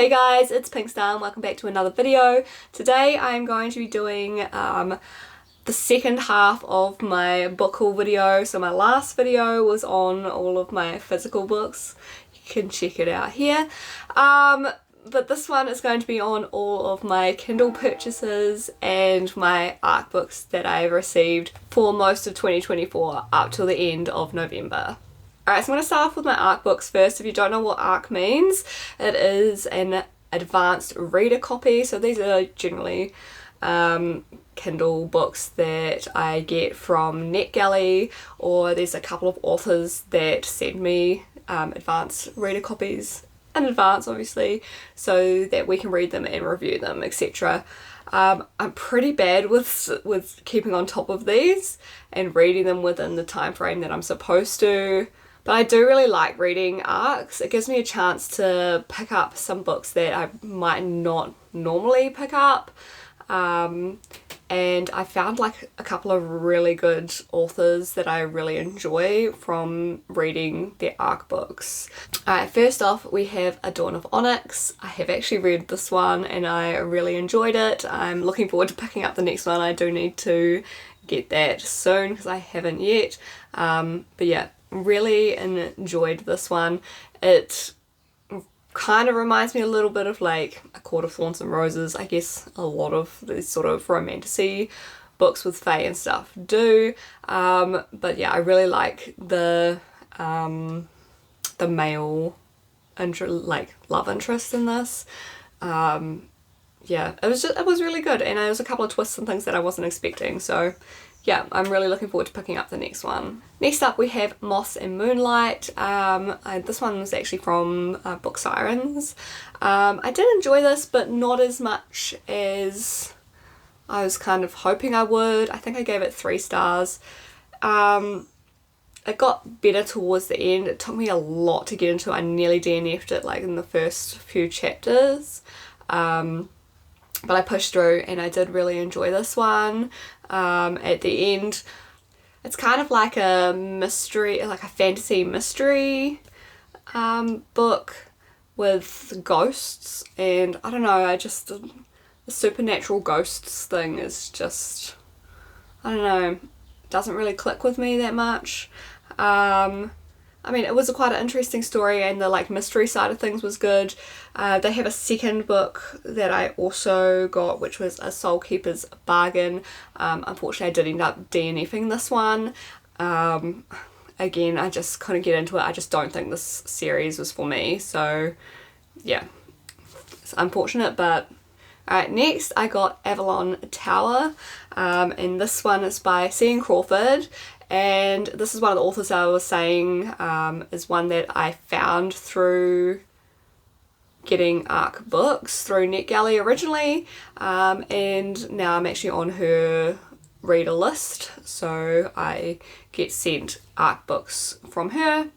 Hey guys, it's Pinkstar and welcome back to another video. Today I'm going to be doing the second half of my book haul video. So my last video was on all of my physical books. You can check it out here. But this one is going to be on all of my Kindle purchases and my ARC books that I received for most of 2024 up till the end of November. Alright, so I'm going to start off with my ARC books first. If you don't know what ARC means, it is an advanced reader copy. So these are generally Kindle books that I get from NetGalley, or there's a couple of authors that send me advanced reader copies in advance, obviously, so that we can read them and review them, etc. I'm pretty bad with keeping on top of these and reading them within the time frame that I'm supposed to. But I do really like reading ARCs. It gives me a chance to pick up some books that I might not normally pick up. And I found like a couple of really good authors that I really enjoy from reading their ARC books. Alright, first off we have A Dawn of Onyx. I have actually read this one and I really enjoyed it. I'm looking forward to picking up the next one. I do need to get that soon because I haven't yet. But yeah, really enjoyed this one. It kind of reminds me a little bit of like A Court of Thorns and Roses. I guess a lot of these sort of romantic-y books with fae and stuff do. But yeah, I really like the male love interest in this. Yeah, it was really good, and there was a couple of twists and things that I wasn't expecting, so yeah, I'm really looking forward to picking up the next one. Next up we have Moss and Moonlight. This one was actually from Book Sirens. I did enjoy this, but not as much as I was kind of hoping I would. I think I gave it 3 stars. It got better towards the end. It took me a lot to get into. I nearly DNF'd it like in the first few chapters. But I pushed through and I did really enjoy this one. At the end, it's kind of like a mystery, like a fantasy mystery book with ghosts, and I don't know, the supernatural ghosts thing is just, I don't know, doesn't really click with me that much. I mean, it was quite an interesting story, and the like mystery side of things was good. They have a second book that I also got, which was A Soul Keeper's Bargain. Unfortunately, I did end up DNFing this one. Again, I just couldn't get into it. I just don't think this series was for me. So yeah, it's unfortunate, but alright, next I got Avalon Tower, and this one is by C.N. Crawford. And this is one of the authors I was saying is one that I found through getting ARC books through NetGalley originally, and now I'm actually on her reader list, so I get sent ARC books from her.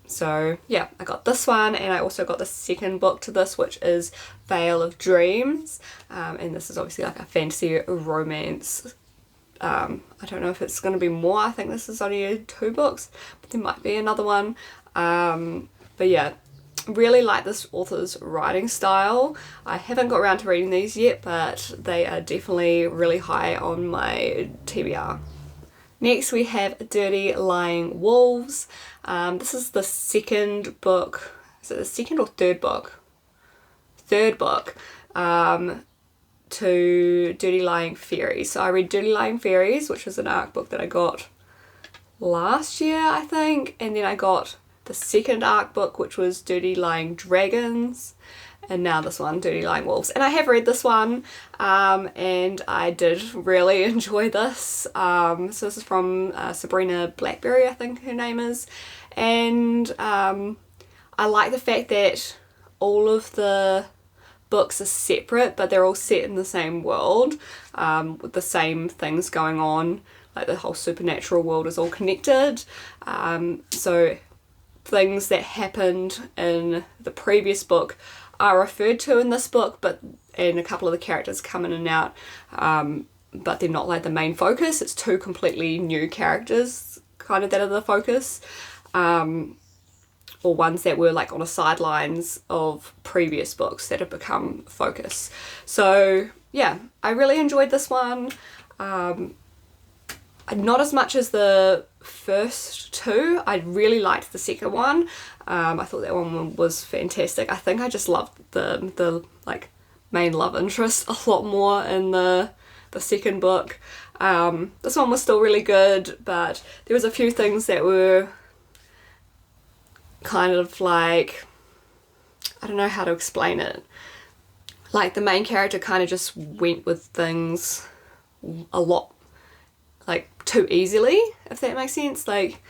So yeah, I got this one, and I also got the second book to this, which is Veil of Dreams, and this is obviously like a fantasy romance. I don't know if it's going to be more. I think this is only 2 books, but there might be another one. But yeah, really like this author's writing style. I haven't got around to reading these yet, but they are definitely really high on my TBR. Next we have Dirty Lying Wolves. This is the second book. Is it the second or third book? Third book. To Dirty Lying Fairies. So I read Dirty Lying Fairies, which was an ARC book that I got last year, I think, and then I got the second ARC book, which was Dirty Lying Dragons, and now this one, Dirty Lying Wolves. And I have read this one, and I did really enjoy this. So this is from Sabrina Blackberry, I think her name is, and I like the fact that all of the books are separate, but they're all set in the same world, with the same things going on, like the whole supernatural world is all connected. So things that happened in the previous book are referred to in this book, and a couple of the characters come in and out, but they're not like the main focus. It's 2 completely new characters kind of that are the focus. or ones that were like on the sidelines of previous books that have become focus. So yeah, I really enjoyed this one. Not as much as the first two. I really liked the second one. I thought that one was fantastic. I think I just loved the like main love interest a lot more in the second book. This one was still really good, but there was a few things that were kind of like, I don't know how to explain it. Like the main character kind of just went with things a lot, like too easily, if that makes sense. Like,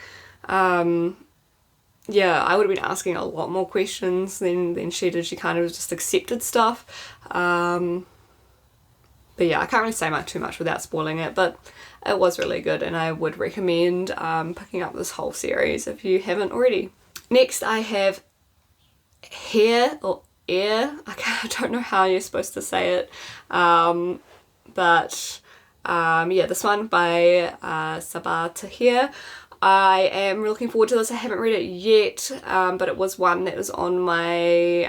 yeah, I would have been asking a lot more questions than she did. She kind of just accepted stuff. But yeah, I can't really say too much without spoiling it, but it was really good, and I would recommend picking up this whole series if you haven't already. Next I have Hair or Air. I don't know how you're supposed to say it, but yeah, this one by Sabah Tahir. I am looking forward to this. I haven't read it yet, but it was one that was on my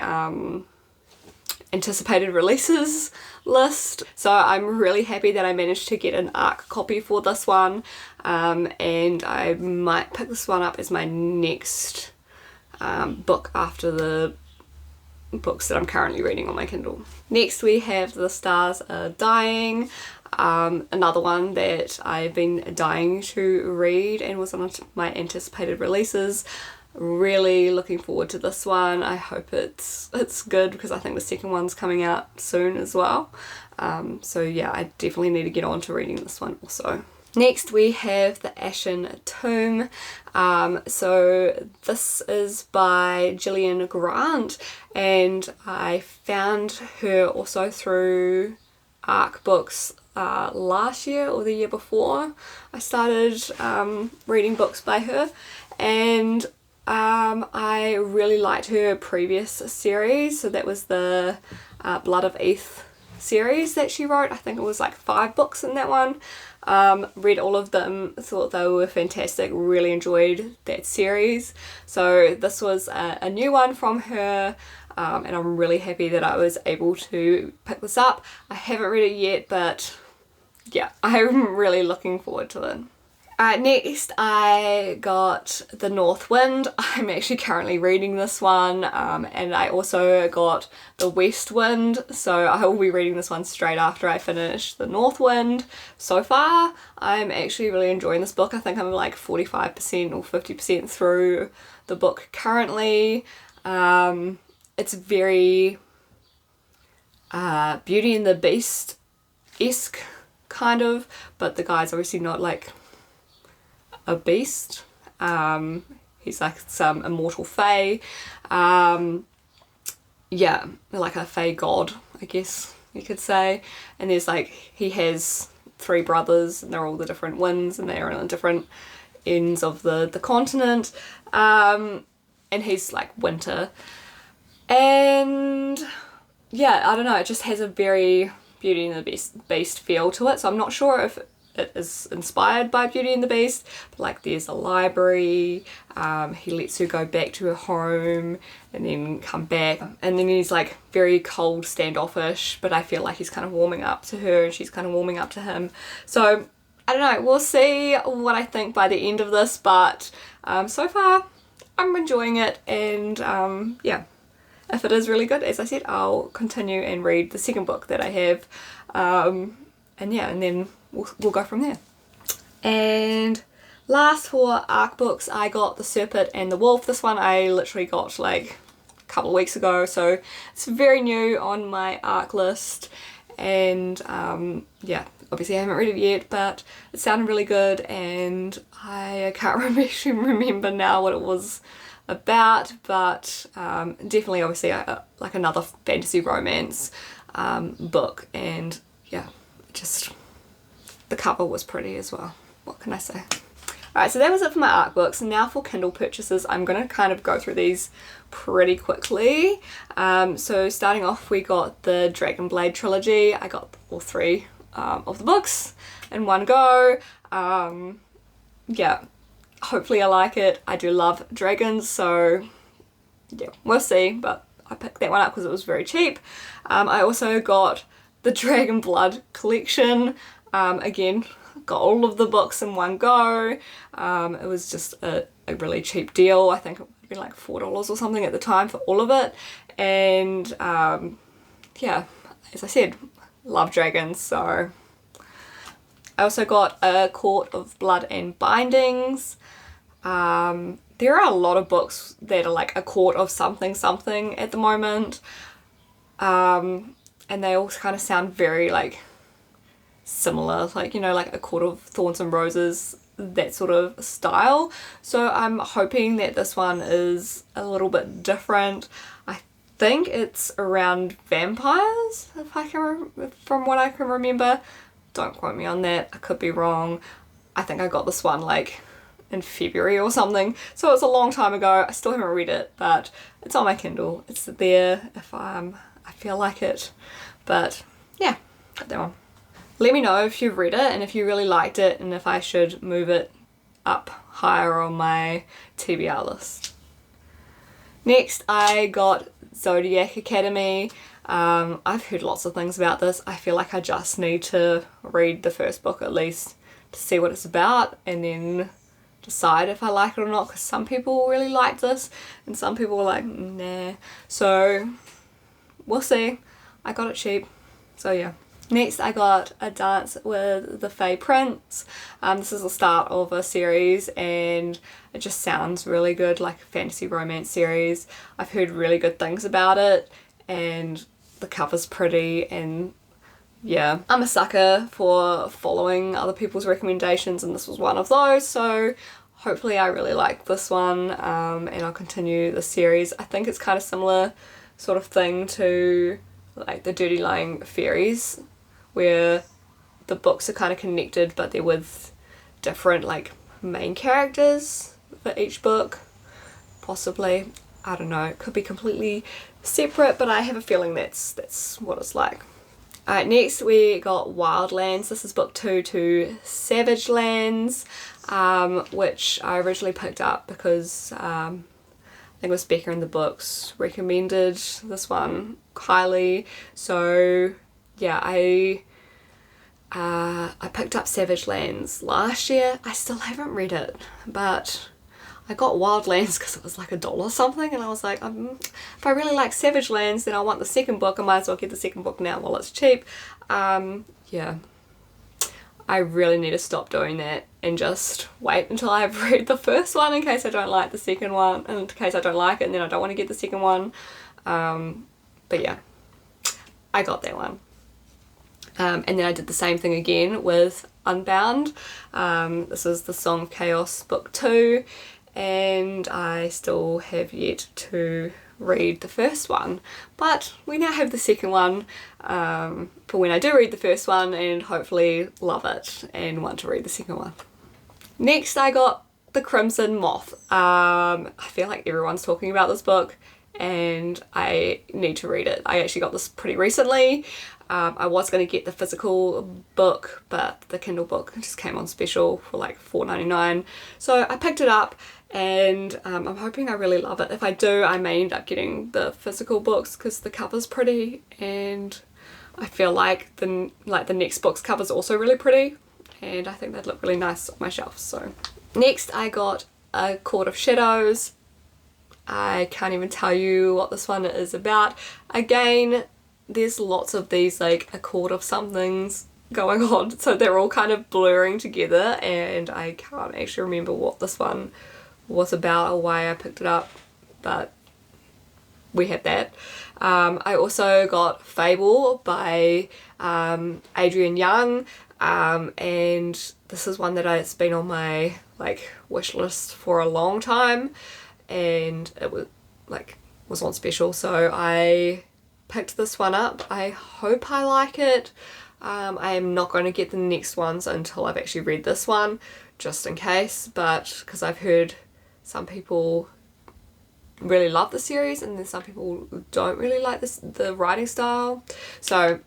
anticipated releases list. So I'm really happy that I managed to get an ARC copy for this one, and I might pick this one up as my next book after the books that I'm currently reading on my Kindle. Next we have The Stars Are Dying. Another one that I've been dying to read and was on my anticipated releases. Really looking forward to this one. I hope it's good, because I think the second one's coming out soon as well. So yeah, I definitely need to get on to reading this one also. Next we have The Ashen Tomb. So this is by Gillian Grant, and I found her also through ARC books last year or the year before. I started reading books by her, and I really liked her previous series. So that was the Blood of Eth series that she wrote. I think it was like 5 books in that one. Read all of them, thought they were fantastic, really enjoyed that series. So this was a new one from her, and I'm really happy that I was able to pick this up. I haven't read it yet, but yeah, I'm really looking forward to it. Next I got The North Wind. I'm actually currently reading this one, and I also got The West Wind, so I will be reading this one straight after I finish The North Wind. So far I'm actually really enjoying this book. I think I'm like 45% or 50% through the book currently. It's very Beauty and the Beast-esque kind of, but the guy's obviously not like a beast. He's like some immortal fae. Yeah, like a fae god, I guess you could say. And there's like, he has 3 brothers, and they're all the different winds, and they're on different ends of the continent. And he's like winter. And yeah, I don't know, it just has a very Beauty and the Beast feel to it. So I'm not sure if it is inspired by Beauty and the Beast, but like there's a library, he lets her go back to her home and then come back, and then he's like very cold, standoffish, but I feel like he's kind of warming up to her and she's kind of warming up to him. So I don't know, we'll see what I think by the end of this, but so far I'm enjoying it, and yeah, if it is really good, as I said, I'll continue and read the second book that I have, and yeah, and then we'll go from there. And last for ARC books, I got The Serpent and the Wolf. This one I literally got like a couple of weeks ago, so it's very new on my ARC list, and yeah, obviously I haven't read it yet, but it sounded really good, and I can't actually remember now what it was about, but definitely obviously like another fantasy romance book, and yeah, just the cover was pretty as well. What can I say? Alright, so that was it for my ARC books, and now for Kindle purchases. I'm going to kind of go through these pretty quickly. So starting off, we got the Dragon Blade trilogy. I got all 3 of the books in one go. Yeah, hopefully I like it. I do love dragons, so yeah, we'll see, but I picked that one up because it was very cheap. I also got the Dragon Blood collection. Again, got all of the books in one go. It was just a really cheap deal. I think it would have been like $4 or something at the time for all of it. And yeah, as I said, love dragons, so. I also got A Court of Blood and Bindings. There are a lot of books that are like a court of something something at the moment. And they all kind of sound very like similar, like, you know, like A Court of Thorns and Roses, that sort of style. So I'm hoping that this one is a little bit different. I think it's around vampires, if I can, from what I can remember. Don't quote me on that, I could be wrong. I think I got this one like in February or something, so it's a long time ago. I still haven't read it, but it's on my Kindle. It's there if I feel like it. But yeah, got that one. Let me know if you've read it and if you really liked it and if I should move it up higher on my TBR list. Next I got Zodiac Academy. I've heard lots of things about this. I feel like I just need to read the first book at least to see what it's about and then decide if I like it or not, because some people really like this and some people were like, nah. So we'll see. I got it cheap, so yeah. Next I got A Dance with the Fae Prince. This is the start of a series and it just sounds really good, like a fantasy romance series. I've heard really good things about it and the cover's pretty, and yeah, I'm a sucker for following other people's recommendations and this was one of those, so hopefully I really like this one, and I'll continue the series. I think it's kind of similar sort of thing to like the Dirty Lying Fairies, where the books are kind of connected but they're with different like main characters for each book, possibly. I don't know, it could be completely separate, but I have a feeling that's what it's like. Alright, next we got Wildlands. This is book 2 to Savage Lands, which I originally picked up because I think it was Becca in the Books recommended this one highly. So yeah, I picked up Savage Lands last year. I still haven't read it, but I got Wildlands because it was like $1 something, and I was like, if I really like Savage Lands, then I want the second book. I might as well get the second book now while it's cheap. Yeah, I really need to stop doing that and just wait until I've read the first one in case I don't like the second one, and in case I don't like it and then I don't want to get the second one. But yeah, I got that one. And then I did the same thing again with Unbound. This is the Song of Chaos book 2. And I still have yet to read the first one, but we now have the second one for when I do read the first one and hopefully love it and want to read the second one. Next I got The Crimson Moth. I feel like everyone's talking about this book and I need to read it. I actually got this pretty recently. I was going to get the physical book, but the Kindle book just came on special for like $4.99, so I picked it up and I'm hoping I really love it. If I do, I may end up getting the physical books because the cover's pretty, and I feel like the next book's cover's also really pretty, and I think they'd look really nice on my shelf. So next I got A Court of Shadows. I can't even tell you what this one is about. Again, there's lots of these like A Court of somethings going on, so they're all kind of blurring together and I can't actually remember what this one was about or why I picked it up, but we have that. I also got Fable by Adrian Young, and this is one that it's been on my like wish list for a long time, and it was on special, so I picked this one up. I hope I like it. I am not going to get the next ones until I've actually read this one, just in case, but because I've heard some people really love the series and then some people don't really like the writing style, so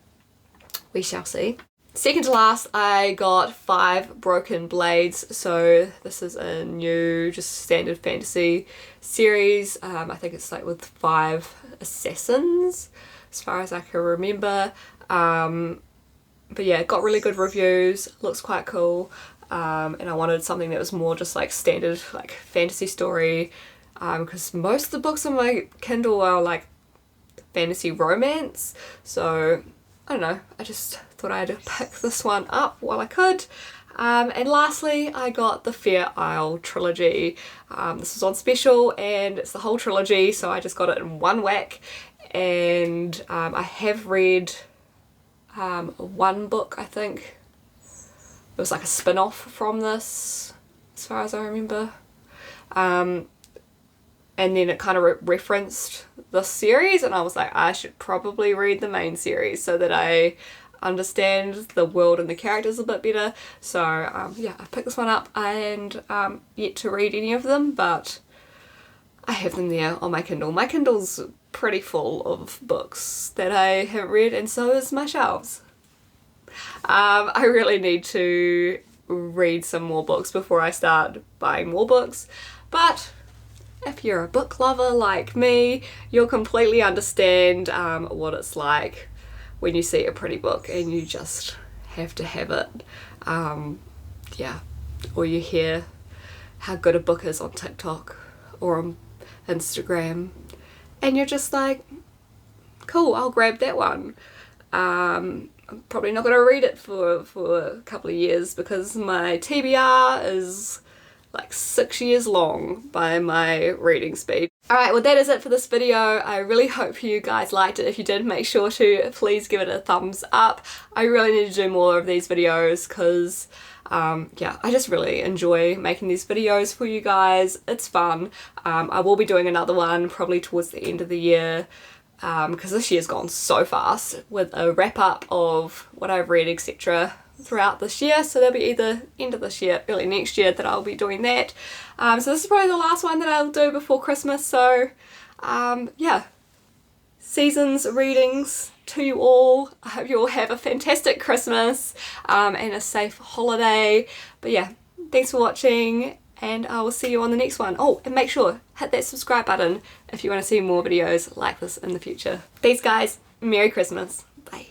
we shall see. Second to last, I got 5 Broken Blades. So this is a new, just standard fantasy series. I think it's like with 5 assassins, as far as I can remember. But yeah, it got really good reviews, looks quite cool. And I wanted something that was more just like standard like fantasy story, because most of the books on my Kindle are like fantasy romance. So I don't know, I just thought I'd pick this one up while I could. And lastly, I got the Fair Isle trilogy. This was on special and it's the whole trilogy, so I just got it in one whack. And I have read one book, I think. It was like a spin-off from this, as far as I remember. And then it kind of referenced this series, and I was like, I should probably read the main series so that I understand the world and the characters a bit better. So yeah, I picked this one up and yet to read any of them, but I have them there on my Kindle. My Kindle's pretty full of books that I haven't read, and so is my shelves. I really need to read some more books before I start buying more books, but if you're a book lover like me, you'll completely understand what it's like when you see a pretty book and you just have to have it. Yeah, or you hear how good a book is on TikTok or on Instagram and you're just like, cool, I'll grab that one. I'm probably not going to read it for a couple of years because my TBR is like 6 years long by my reading speed. Alright, well that is it for this video. I really hope you guys liked it. If you did, make sure to please give it a thumbs up. I really need to do more of these videos because yeah, I just really enjoy making these videos for you guys. It's fun. I will be doing another one probably towards the end of the year, because this year's gone so fast, with a wrap up of what I've read, etc. throughout this year. So there'll be either end of this year, early next year that I'll be doing that. So this is probably the last one that I'll do before Christmas. So yeah, seasons readings to you all. I hope you all have a fantastic Christmas and a safe holiday. But yeah, thanks for watching and I will see you on the next one. Oh, and make sure, hit that subscribe button if you want to see more videos like this in the future. Thanks guys, Merry Christmas, bye.